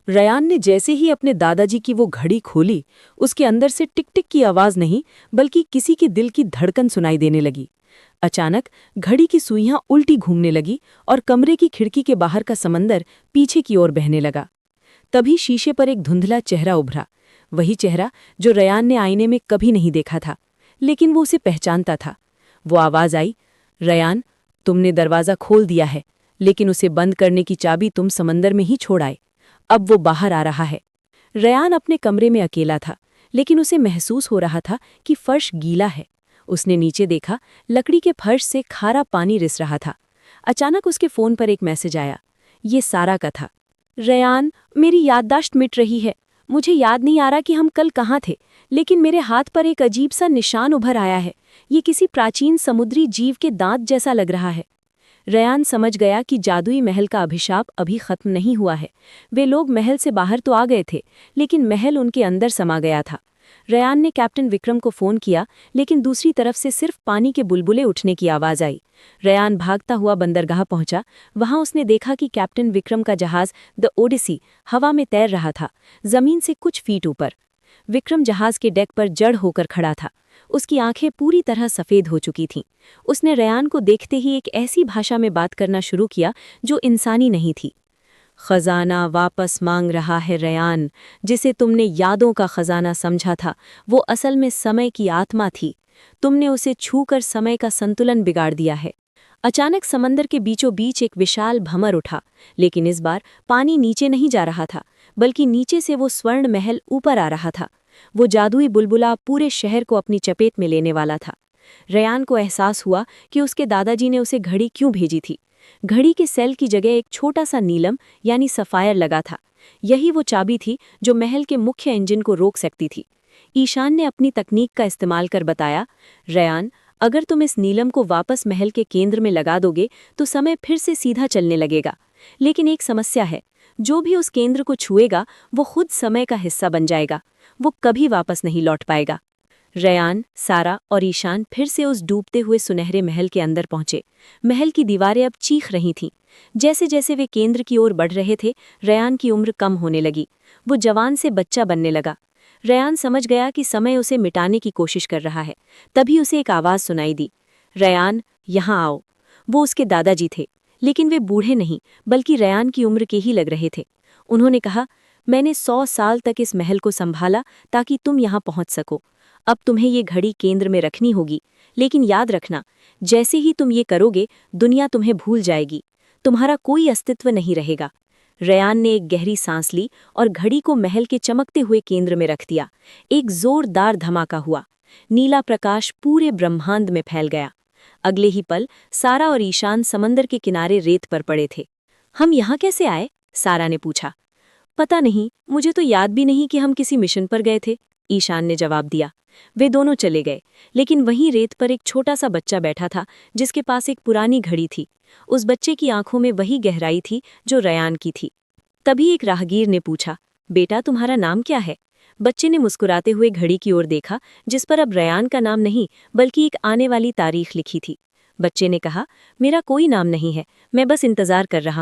Ryan ने जैसे ही अपने दादाजी की वो घड़ी खोली, उसके अंदर से टिक टिक की आवाज नहीं बल्कि किसी के दिल की धड़कन सुनाई देने लगी। अचानक घड़ी की सुइयां उल्टी घूमने लगी और कमरे की खिड़की के बाहर का समंदर पीछे की ओर बहने लगा। तभी शीशे पर एक धुंधला चेहरा उभरा, वही चेहरा जो रयान ने आईने में कभी नहीं देखा था, लेकिन वो उसे पहचानता था। वो आवाज आई, रयान, तुमने दरवाज़ा खोल दिया है, लेकिन उसे बंद करने की चाबी तुम समंदर में ही छोड़ आए। अब वो बाहर आ रहा है। रयान अपने कमरे में अकेला था, लेकिन उसे महसूस हो रहा था कि फर्श गीला है। उसने नीचे देखा, लकड़ी के फर्श से खारा पानी रिस रहा था। अचानक उसके फ़ोन पर एक मैसेज आया। ये सारा का था। रयान, मेरी याददाश्त मिट रही है। मुझे याद नहीं आ रहा कि हम कल कहाँ थे, लेकिन मेरे हाथ पर एक अजीब सा निशान उभर आया है। ये किसी प्राचीन समुद्री जीव के दांत जैसा लग रहा है। रयान समझ गया कि जादुई महल का अभिशाप अभी खत्म नहीं हुआ है। वे लोग महल से बाहर तो आ गए थे, लेकिन महल उनके अंदर समा गया था। रयान ने कैप्टन विक्रम को फ़ोन किया, लेकिन दूसरी तरफ से सिर्फ पानी के बुलबुले उठने की आवाज़ आई। रयान भागता हुआ बंदरगाह पहुंचा। वहां उसने देखा कि कैप्टन विक्रम का जहाज़ द ओडिसी हवा में तैर रहा था, ज़मीन से कुछ फीट ऊपर। विक्रम जहाज़ के डेक पर जड़ होकर खड़ा था। उसकी आंखें पूरी तरह सफ़ेद हो चुकी थीं। उसने रयान को देखते ही एक ऐसी भाषा में बात करना शुरू किया जो इंसानी नहीं थी। खजाना वापस मांग रहा है रयान। जिसे तुमने यादों का खजाना समझा था, वो असल में समय की आत्मा थी। तुमने उसे छूकर समय का संतुलन बिगाड़ दिया है। अचानक समंदर के बीचों बीच एक विशाल भंवर उठा, लेकिन इस बार पानी नीचे नहीं जा रहा था, बल्कि नीचे से वो स्वर्ण महल ऊपर आ रहा था। वो जादुई बुलबुला पूरे शहर को अपनी चपेट में लेने वाला था। रयान को एहसास हुआ कि उसके दादाजी ने उसे घड़ी क्यों भेजी थी। घड़ी के सेल की जगह एक छोटा सा नीलम यानी सफ़ायर लगा था। यही वो चाबी थी जो महल के मुख्य इंजन को रोक सकती थी। ईशान ने अपनी तकनीक का इस्तेमाल कर बताया, रयान, अगर तुम इस नीलम को वापस महल के केंद्र में लगा दोगे तो समय फिर से सीधा चलने लगेगा। लेकिन एक समस्या है, जो भी उस केंद्र को छुएगा वो खुद समय का हिस्सा बन जाएगा। वो कभी वापस नहीं लौट पाएगा। रयान, सारा और ईशान फिर से उस डूबते हुए सुनहरे महल के अंदर पहुंचे। महल की दीवारें अब चीख रही थीं। जैसे जैसे वे केंद्र की ओर बढ़ रहे थे, रयान की उम्र कम होने लगी। वो जवान से बच्चा बनने लगा। रयान समझ गया कि समय उसे मिटाने की कोशिश कर रहा है। तभी उसे एक आवाज़ सुनाई दी, रयान, यहाँ आओ। वो उसके दादाजी थे, लेकिन वे बूढ़े नहीं बल्कि रयान की उम्र के ही लग रहे थे। उन्होंने कहा, मैंने 100 साल तक इस महल को संभाला ताकि तुम यहाँ पहुँच सको। अब तुम्हें ये घड़ी केंद्र में रखनी होगी, लेकिन याद रखना, जैसे ही तुम ये करोगे दुनिया तुम्हें भूल जाएगी। तुम्हारा कोई अस्तित्व नहीं रहेगा। रयान ने एक गहरी सांस ली और घड़ी को महल के चमकते हुए केंद्र में रख दिया। एक जोरदार धमाका हुआ। नीला प्रकाश पूरे ब्रह्मांड में फैल गया। अगले ही पल सारा और ईशान समंदर के किनारे रेत पर पड़े थे। हम यहाँ कैसे आए? सारा ने पूछा। पता नहीं, मुझे तो याद भी नहीं कि हम किसी मिशन पर गए थे, ईशान ने जवाब दिया। वे दोनों चले गए, लेकिन वहीं रेत पर एक छोटा सा बच्चा बैठा था जिसके पास एक पुरानी घड़ी थी। उस बच्चे की आंखों में वही गहराई थी जो रयान की थी। तभी एक राहगीर ने पूछा, बेटा, तुम्हारा नाम क्या है? बच्चे ने मुस्कुराते हुए घड़ी की ओर देखा, जिस पर अब रयान का नाम नहीं बल्कि एक आने वाली तारीख लिखी थी। बच्चे ने कहा, मेरा कोई नाम नहीं है, मैं बस इंतजार कर रहा हूं।